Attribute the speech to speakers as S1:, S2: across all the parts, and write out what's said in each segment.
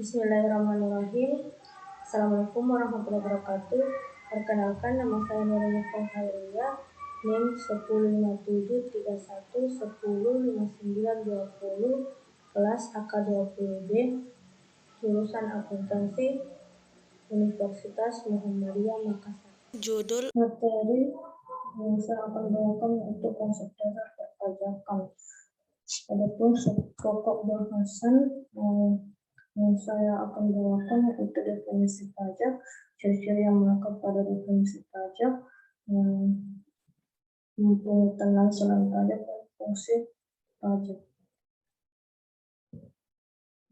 S1: Bismillahirrahmanirrahim. Assalamualaikum warahmatullahi wabarakatuh. Perkenalkan, nama saya Nurul Khairiyah, NIM 105731105920, kelas AK20B, jurusan akuntansi, Universitas Muhammadiyah Makassar.
S2: Judul
S1: Materi yang saya akan bawakan yaitu konsep dasar perpajakan. Adapun pokok bahasan yang saya akan bawakan yaitu definisi pajak, ciri-ciri yang melekat pada definisi pajak, pemungutan selain pajak, dan fungsi pajak.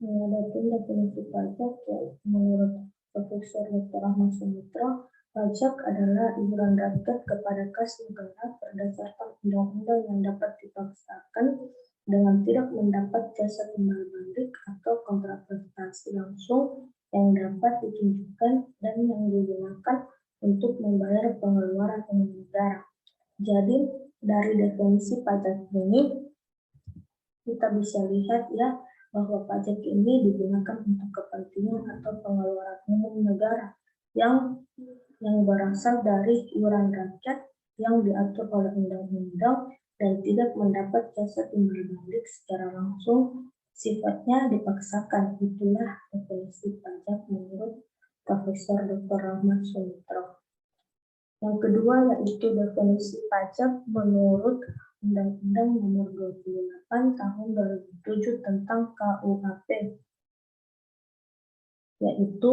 S1: Adapun definisi pajak, yaitu menurut Profesor Dr. Ahmad Sumitra, pajak adalah iuran rakyat kepada kas negara berdasarkan undang-undang yang dapat dipaksakan dengan tidak mendapat jasa timbal balik atau kontraprestasi langsung yang dapat ditunjukkan dan yang digunakan untuk membayar pengeluaran umum negara. Jadi dari definisi pajak ini kita bisa lihat ya bahwa pajak ini digunakan untuk kepentingan atau pengeluaran umum negara yang berasal dari iuran rakyat yang diatur oleh undang-undang dan tidak mendapat jasa timbal balik secara langsung, sifatnya dipaksakan. Itulah definisi pajak menurut Profesor Dr. Ahmad Sumitra. Yang kedua yaitu definisi pajak menurut Undang-Undang Nomor 28 Tahun 2007 tentang KUHP, yaitu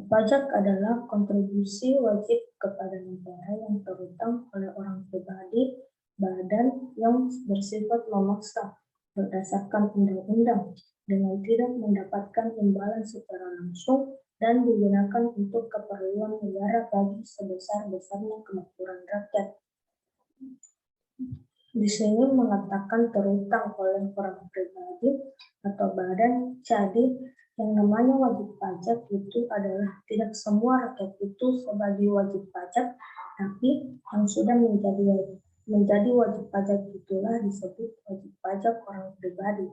S1: pajak adalah kontribusi wajib kepada negara yang terutang oleh orang pribadi, badan yang bersifat memaksa berdasarkan undang-undang dengan tidak mendapatkan imbalan secara langsung dan digunakan untuk keperluan negara bagi sebesar-besarnya kemakmuran rakyat. Di sini mengatakan terutang oleh orang pribadi atau badan, jadi yang namanya wajib pajak itu adalah tidak semua rakyat itu sebagai wajib pajak, tapi yang sudah menjadi wajib pajak itulah disebut wajib pajak orang pribadi.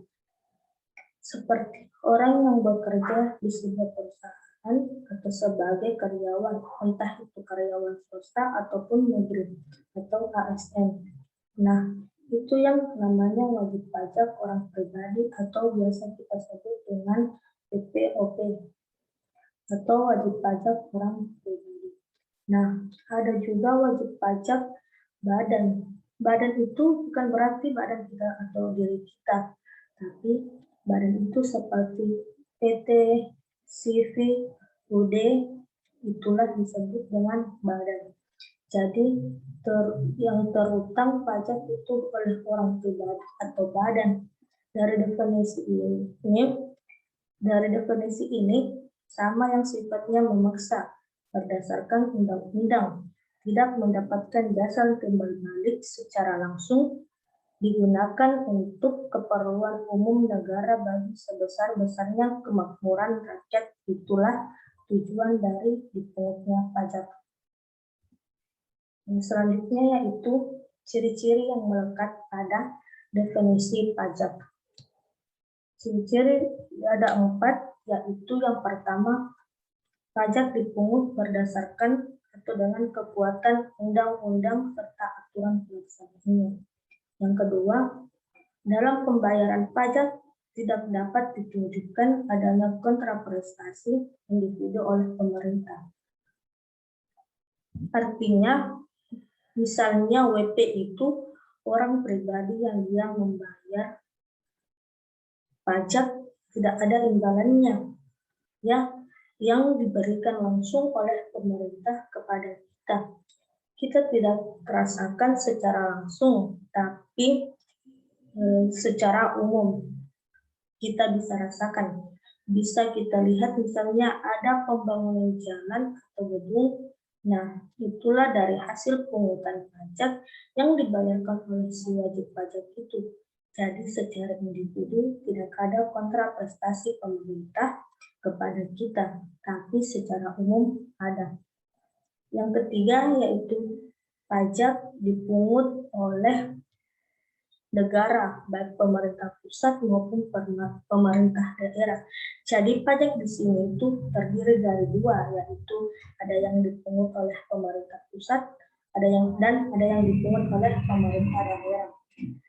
S1: Seperti orang yang bekerja di sebuah perusahaan atau sebagai karyawan, entah itu karyawan swasta ataupun negeri atau ASN. Nah, itu yang namanya wajib pajak orang pribadi atau biasa kita sebut dengan PPOP atau wajib pajak orang pribadi. Nah, ada juga wajib pajak badan. Badan itu bukan berarti badan kita atau diri kita, tapi badan itu seperti PT, CV, UD, itulah disebut dengan badan. Jadi yang terutang pajak itu oleh orang pribadi atau badan. Dari definisi ini sama yang sifatnya memaksa berdasarkan undang-undang, tidak mendapatkan jasa timbal balik secara langsung, digunakan untuk keperluan umum negara bagi sebesar-besarnya kemakmuran rakyat. Itulah tujuan dari dipungutnya pajak. Yang selanjutnya yaitu ciri-ciri yang melekat pada definisi pajak. Ciri-ciri ada 4, yaitu yang pertama, pajak dipungut berdasarkan atau dengan kekuatan undang-undang serta aturan pelaksanaannya. Yang kedua, dalam pembayaran pajak tidak dapat ditunjukkan adanya kontraprestasi individu oleh pemerintah. Artinya, misalnya WP itu orang pribadi yang dia membayar pajak tidak ada imbalannya, ya, yang diberikan langsung oleh pemerintah kepada kita. Kita tidak merasakan secara langsung, tapi secara umum kita bisa rasakan. Bisa kita lihat misalnya ada pembangunan jalan atau gedung. Nah, itulah dari hasil pungutan pajak yang dibayarkan oleh si wajib pajak itu. Jadi secara individu tidak ada kontraprestasi pemerintah kepada kita, tapi secara umum ada. Yang ketiga yaitu pajak dipungut oleh negara, baik pemerintah pusat maupun pemerintah daerah. Jadi pajak di sini itu terdiri dari dua, yaitu ada yang dipungut oleh pemerintah pusat, ada yang dipungut oleh pemerintah daerah.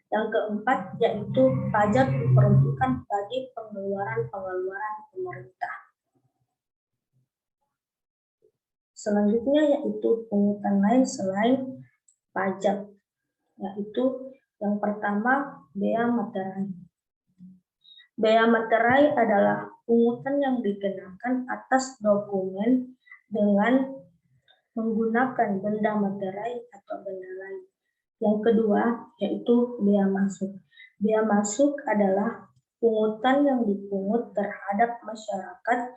S1: Yang keempat yaitu pajak diperuntukkan bagi pengeluaran pemerintah. Selanjutnya yaitu pungutan lain selain pajak, yaitu yang pertama bea materai. Bea materai adalah pungutan yang dikenakan atas dokumen dengan menggunakan benda materai atau benda lain. Yang kedua yaitu bea masuk. Bea masuk adalah pungutan yang dipungut terhadap masyarakat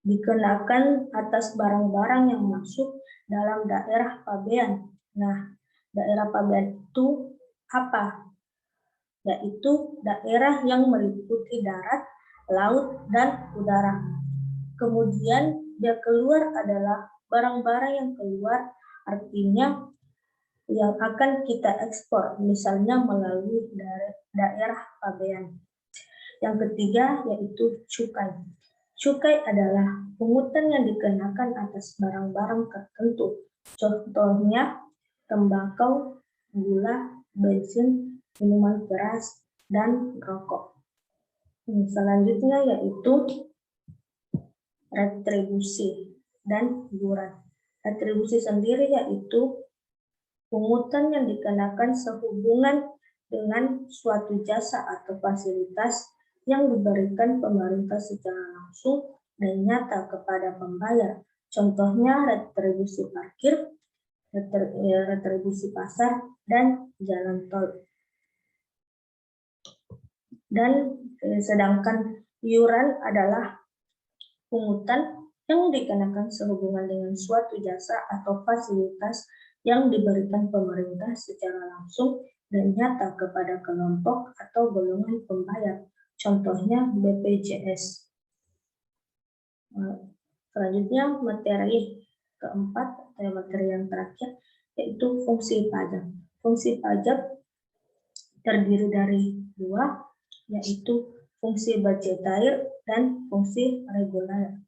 S1: dikenakan atas barang-barang yang masuk dalam daerah pabean. Nah, daerah pabean itu apa? Yaitu daerah yang meliputi darat, laut, dan udara. Kemudian dia keluar adalah barang-barang yang keluar, artinya yang akan kita ekspor, misalnya melalui daerah pabean. Yang ketiga yaitu cukai. Cukai adalah pungutan yang dikenakan atas barang-barang tertentu. Contohnya tembakau, gula, bensin, minuman keras, dan rokok. Selanjutnya yaitu retribusi dan iuran. Retribusi sendiri yaitu pungutan yang dikenakan sehubungan dengan suatu jasa atau fasilitas yang diberikan pemerintah secara langsung dan nyata kepada pembayar. Contohnya retribusi parkir, retribusi pasar, dan jalan tol. Dan sedangkan iuran adalah pungutan yang dikenakan sehubungan dengan suatu jasa atau fasilitas yang diberikan pemerintah secara langsung dan nyata kepada kelompok atau golongan pembayar. Contohnya BPJS. Selanjutnya materi keempat atau materi yang terakhir yaitu fungsi pajak. Fungsi pajak terdiri dari dua, yaitu fungsi budgetair dan fungsi reguler.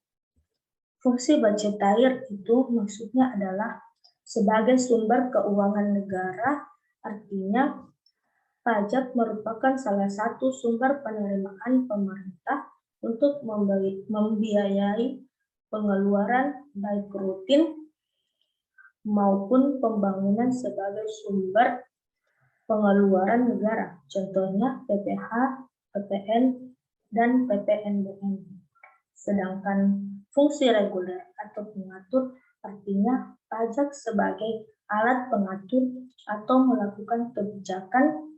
S1: Fungsi budgetair itu maksudnya adalah sebagai sumber keuangan negara, artinya pajak merupakan salah satu sumber penerimaan pemerintah untuk membiayai pengeluaran baik rutin maupun pembangunan sebagai sumber pengeluaran negara, contohnya PPH, PPN, dan PPNBM. Sedangkan fungsi reguler atau pengatur artinya pajak sebagai alat pengatur atau melakukan kebijakan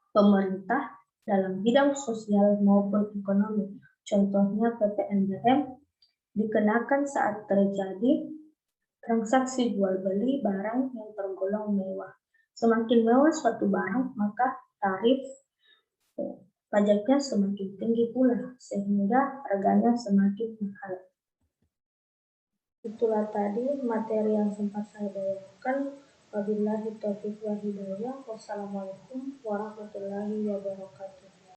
S1: pemerintah dalam bidang sosial maupun ekonomi. Contohnya PPNBM dikenakan saat terjadi transaksi jual beli barang yang tergolong mewah. Semakin mewah suatu barang, maka tarif pajaknya semakin tinggi pula, sehingga harganya semakin mahal. Itulah tadi materi yang sempat saya bawakan. Wabillahi taufiq wal hidayah. Wassalamualaikum warahmatullahi wabarakatuh.